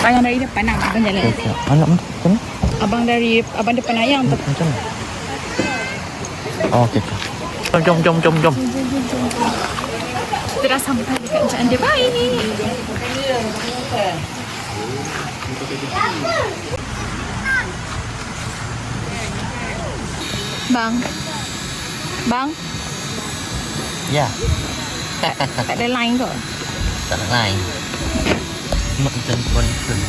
Ayang dari depan nak abang jalan. Anak macam mana? Abang depan ayang tu. Macam mana? Oh, okey. Jom. Kita dah sampai dekat Encik Anda. Bye. Bang. Ya. Tak ada line kot. Tak nak lain. Mak macam concern.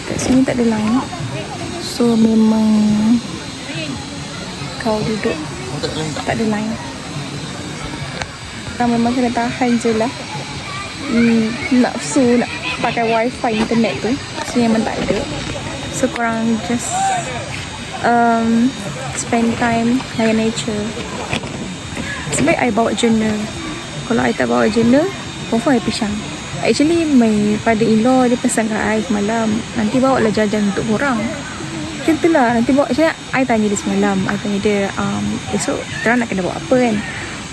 Kat sini tak ada line. So memang kau duduk tak ada line. Kau memang kena tahan je lah. Nafsu nak pakai wifi internet tu. So memang tak ada. So korang just spend time layan nature. Sebaik I bawa journal. Kalau I tak bawa journal, confirm I pisang. Actually, my father-in-law dia pesan kat I semalam, nanti bawa lah jajan untuk korang. Macam tu lah, nanti bawa. Actually, I tanya dia semalam. I tanya dia, esok terang nak kena bawa apa kan.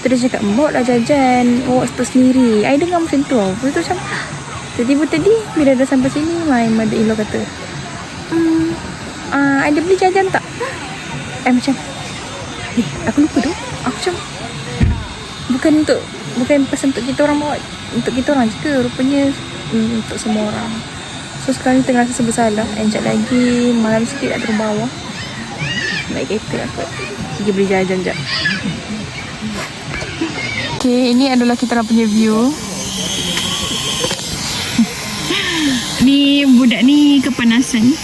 Terus dia cakap, bawa lah jajan, bawa stok sendiri. I dengar macam tu. Lepas tu macam, tiba-tiba tadi, bila dah sampai sini, my mother-in-law kata, ada beli jajan tak? I macam, aku lupa tu. Aku macam, bukan pesan untuk kita orang bawa, untuk kita orang je ke, rupanya untuk semua orang. So sekarang kita rasa bersalah. Sekejap lagi malam sikit nak turun bawah, naik kereta aku pergi beli jajan sekejap. Okay, ini adalah kita orang punya view. Ni budak ni kepanasan.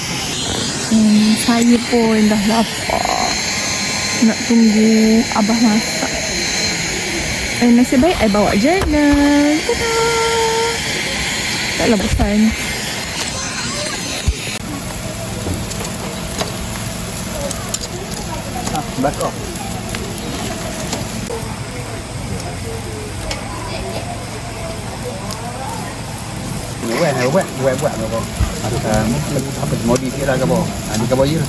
Saya pun dah lapar, nak tunggu abah masak. Nasib baik I bawa journal. Tada! Taklah bosan. Bakar. Buat apa? Apa modif dia lah ke apa? Ni ke bawah.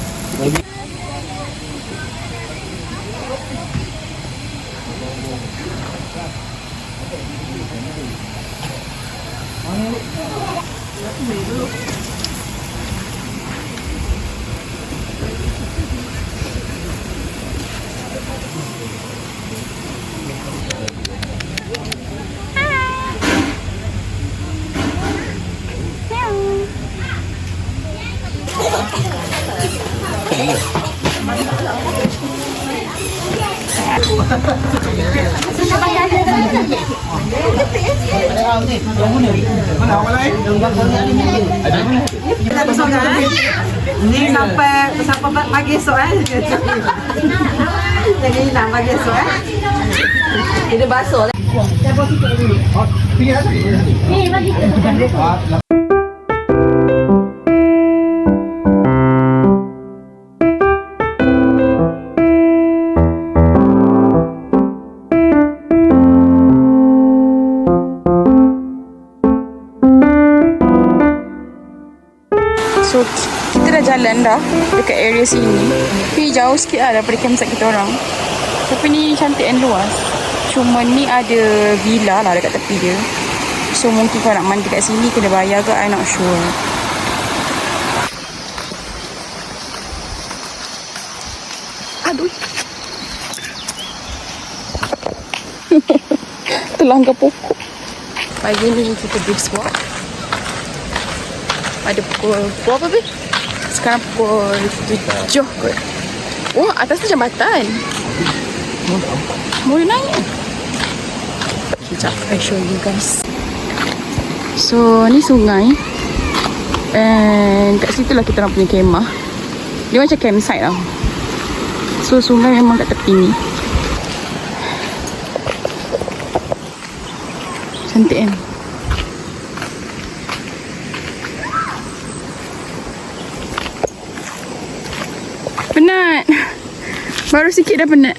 Ni sampai pagi esok Lagi hilang pagi esok Ini basuh So kita dah jalan dah dekat area sini. Tapi jauh sikit lah daripada campsite kita orang. Tapi ni cantik and luas. Cuma ni ada villa lah dekat tepi dia. So mungkin kalau nak mandi kat sini kena bayar ke, I not sure. Aduh. Terlanggar pokok. Pagi ni kita brisk walk. Pada pukul berapa be? Sekarang pukul 7 kot. Oh, atas tu jambatan. Boleh naik. Sekejap, I show you guys. So, ni sungai. And kat situ lah kita orang punya kemah. Dia macam campsite tau. So, sungai memang kat tepi ni. Cantik kan? Penat. Baru sikit dah penat.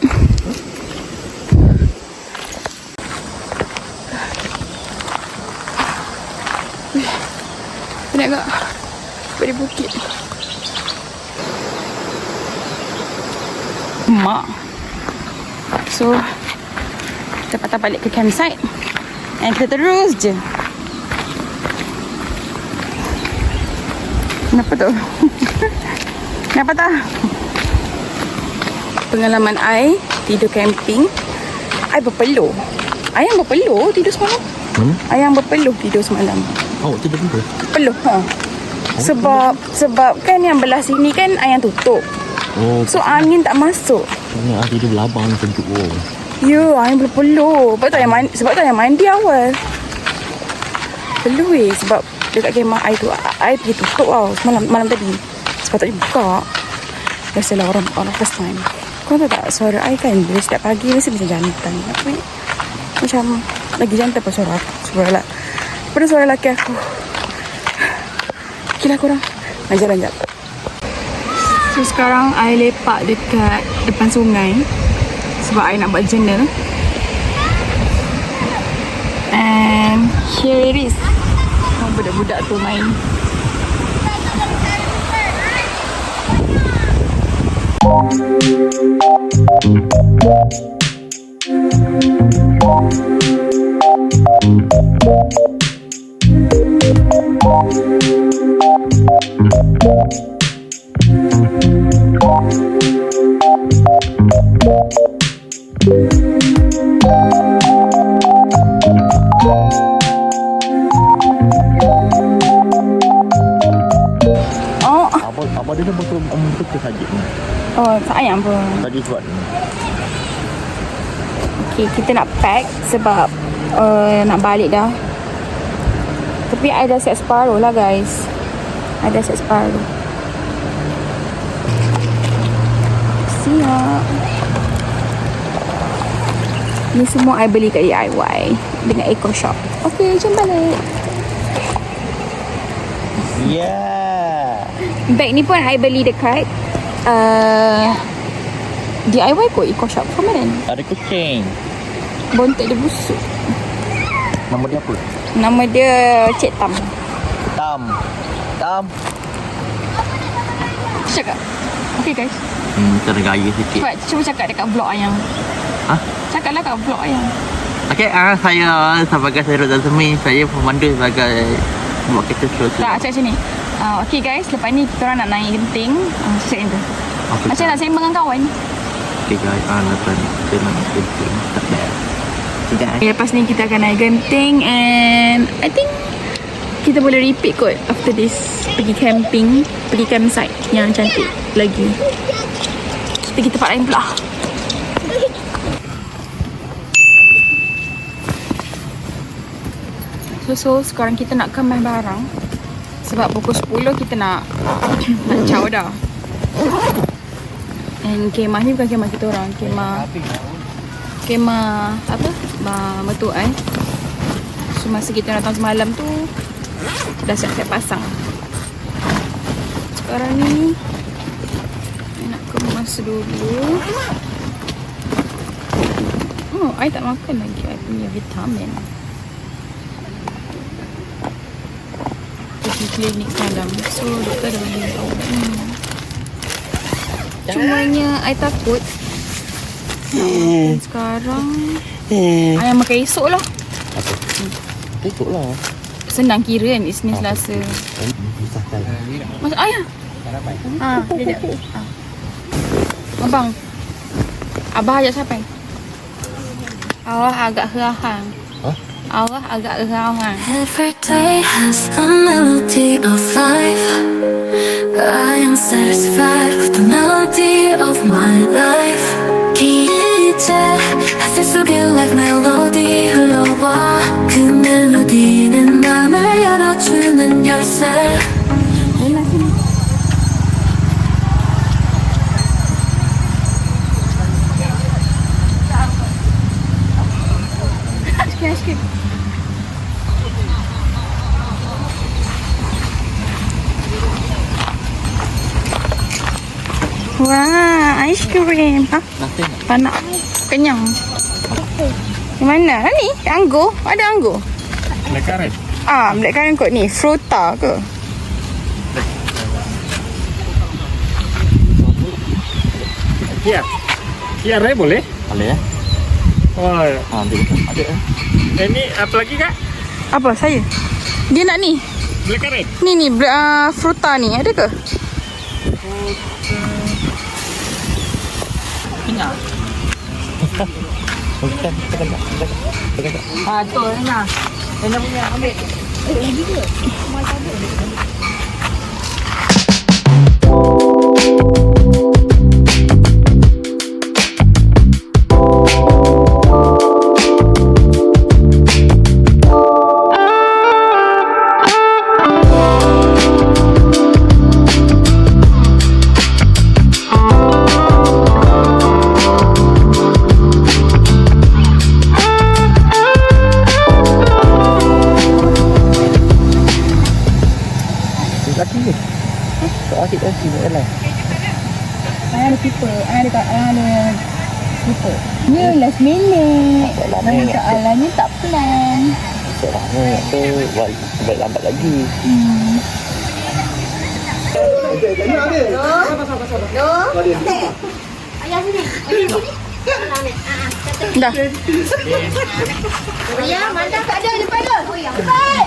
Penat tak? Pada bukit. Mak. So, kita patah balik ke campsite. And kita terus je. Kenapa tu? Kenapa tak? Pengalaman I tidur camping, I berpeluh. Ayang berpeluh tidur semalam. Ayang berpeluh tidur semalam. Oh, tidur tidur. Peluh, ha. Sebab kan yang belah sini kan ayang tutup. Oh, So angin tak masuk. ni tidur belabang tentu. Oh. Ya, ayang berpeluh. Sebab tu ayang mandi awal. Peluh sebab dekat kemah I tu I pergi tutup tau malam tadi. Sepatutnya buka. Biasalah orang first time. Kau tahu tak suara I kan bila setiap pagi mesti macam jantan. Macam lagi jantan apa suara lah. Pada suara lelaki aku. Gila korang. Ajaran jap. So sekarang I lepak dekat depan sungai sebab I nak buat journal. And here it is. Budak-budak tu main. Apa dia betul betul saja ni. Oh, sayang pun. Tadi buat. Okay, kita nak pack sebab nak balik dah. Tapi I dah set separuh lah guys. I dah set separuh. Siap. Ni semua I beli kat DIY dengan Eco Shop. Okay, jom balik. Yeah. Bag ni pun I beli dekat DIY kot, Eco Shop. Kau mana ni? Ada kucing. Bontek dia busuk. Nama dia apa? Nama dia Cik Tam. Tam. Cakap. Okay guys. Tergaya sikit. Cuba cakap dekat vlog Ayang. Hah? Cakaplah kat vlog Ayang. Okey, saya sebagai Sairul Azmi, saya pemandu sebagai buat kereta slow. Tak, cakap macam ni. Okay guys, lepas ni kita orang nak naik genting. Cakap macam tu. Okay, Macam nak sembang dengan kawan. Okay guys, lepas ni kita nak genting. Tak bad. Okay, lepas ni kita akan naik genting and I think kita boleh repeat kot after this. Pergi camping, pergi campsite yang cantik lagi. Pergi tempat lain pula. So sekarang kita nak kemas barang sebab pukul 10 kita nak caw dah. And kemah ni bukan kemah kita orang, kemah apa? Mertua So masa kita datang semalam tu dah siap-siap pasang. Sekarang ni nak kemas dulu. Oh, I tak makan lagi I punya vitamin. Pergi klinik semalam. So doktor dah bagi tahu. Cumanya I takut. Sekarang I makan esok lah. Apa? Esok lah. Senang kira kan Isnin Selasa. Mas ayah. Dia dah. Abang. Abah ajak siapa? Allah agak herahan. Allah agak herahan. Every day has a melody of life. I am satisfied with the melody of my life. 이제 하늘 속에 like melody 흘러와 그 멜로디는 맘을 열어주는 열쇠. Sikit. Wah, ice cream. Panak. Kenyang. Di mana? Ni, anggur. Ada anggur. Blackcurrant. Blackcurrant kot ni. Fruta ke? Kia Rai boleh? Boleh ya? Oh, Ada. ini apa lagi kak? Apa? Saya? Dia nak ni. Blackcurrant. Ni fruta ni ada ke? Bukan, tu Rena. Rena punya ambil. laki ni. Tak asyik laki ni lah. Ada keeper. Ada keeper. Ni last minute. Masalahnya tak plan. Soalnya tu balik lambat lagi. Ayah sini. Dah. Ayah, mandang tak ada depan tu. Cepat.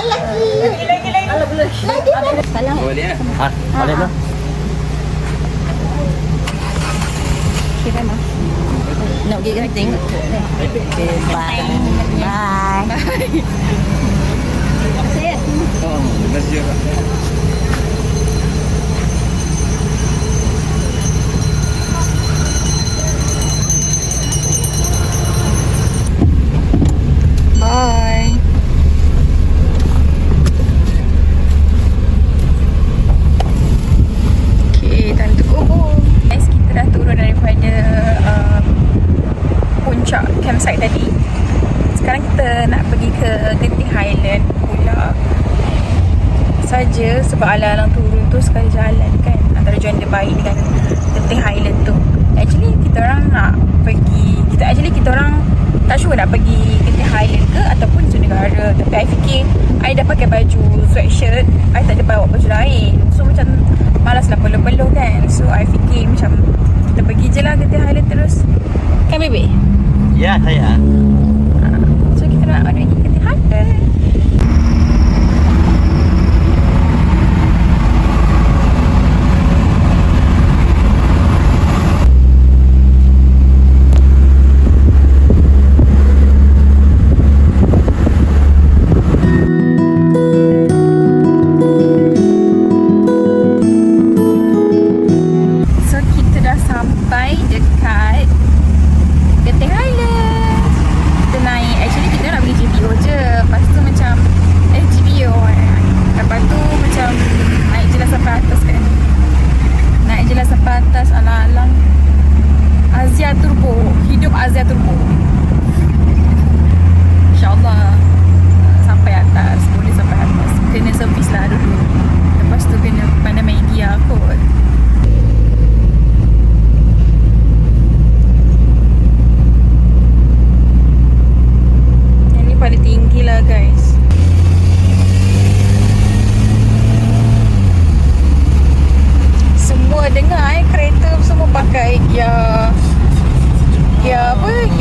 Lagi. Salah. Boleh lah. Boleh lah. Kira mah. Nak pergi genting. Okay, bye. Bye. Oh, terima kasih. Bye. Okay, time to go home. Guys, kita dah turun daripada puncak campsite tadi. Sekarang kita nak pergi ke Genting Highland pula. Saja sebab alang-alang turun tu sekali jalan kan antara John the Baik dengan Genting Highland tu. Actually kita orang nak pergi, kita orang tak sure nak pergi Genting Highland ke ataupun Zoo Negara. Tapi I fikir I dah pakai baju sweatshirt, I tak ada bawa baju lain. So macam malas nak peluh-peluh kan. So I fikir macam kita pergi je lah Genting Highland terus. Kan baby? Ya, saya. So kita nak pergi Genting Highland.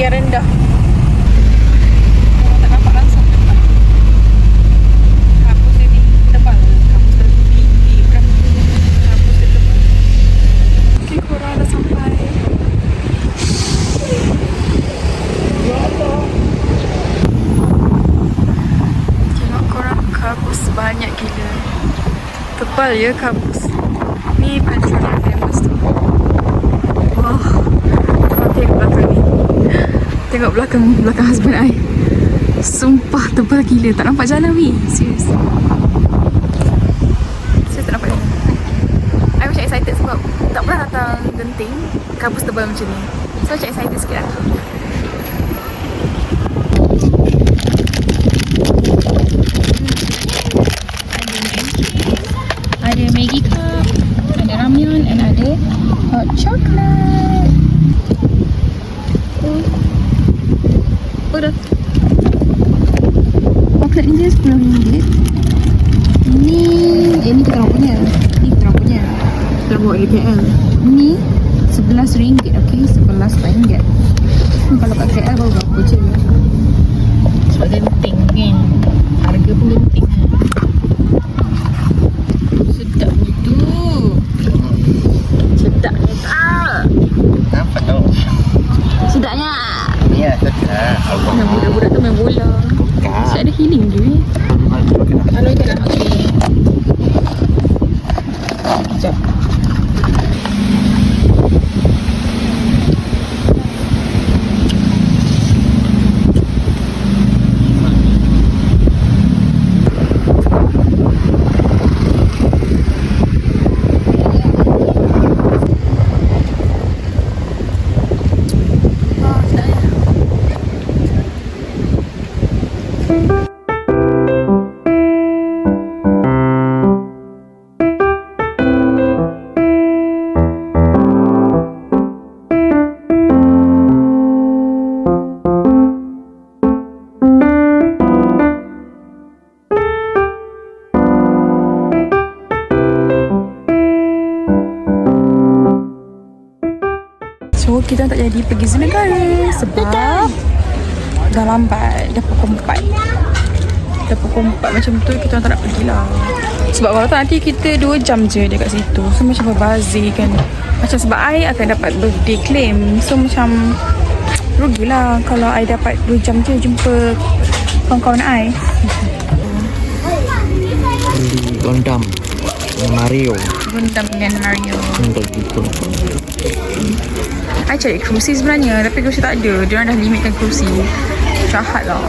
Gear rendah. Tak nampak langsung. Hapus dia ni tebal. Hapus dia tinggi kan. Hapus dia tebal. Okay, korang dah sampai. Tengok korang, kabus banyak gila. Tebal ya kabus. Ni baju yang famous tu. Wah, tengok belakang ni. Tengok belakang husband I. Sumpah tebal gila. Tak nampak jalan weh. Serius. Saya tak nampak jalan. I macam excited sebab tak pernah datang Genting kabus tebal macam ni. So macam excited sikit lah. Ada Maggi cup, ada ramyun, and ada hot chocolate. Udah. Chocolate ni dia RM10. Ini kita orang punya. Ni kita orang punya. Kita bawa dari KL. Ni RM11, okay? RM11. kita tak jadi pergi Zoo Negara sebab dah lambat, dah pukul 4. Dah pukul 4 macam tu kita tak nak pergi lah. Sebab kalau tak nanti kita 2 jam je dekat situ. So macam berbazir kan. Macam sebab I akan dapat birthday claim. So macam rugilah kalau I dapat 2 jam je jumpa kawan-kawan I. Beli Gundam Mario Gundam dengan Mario. untuk gitu. I cari kerusi sebenarnya tapi kerusi tak ada. Diorang dah limitkan kerusi. Jahat lah.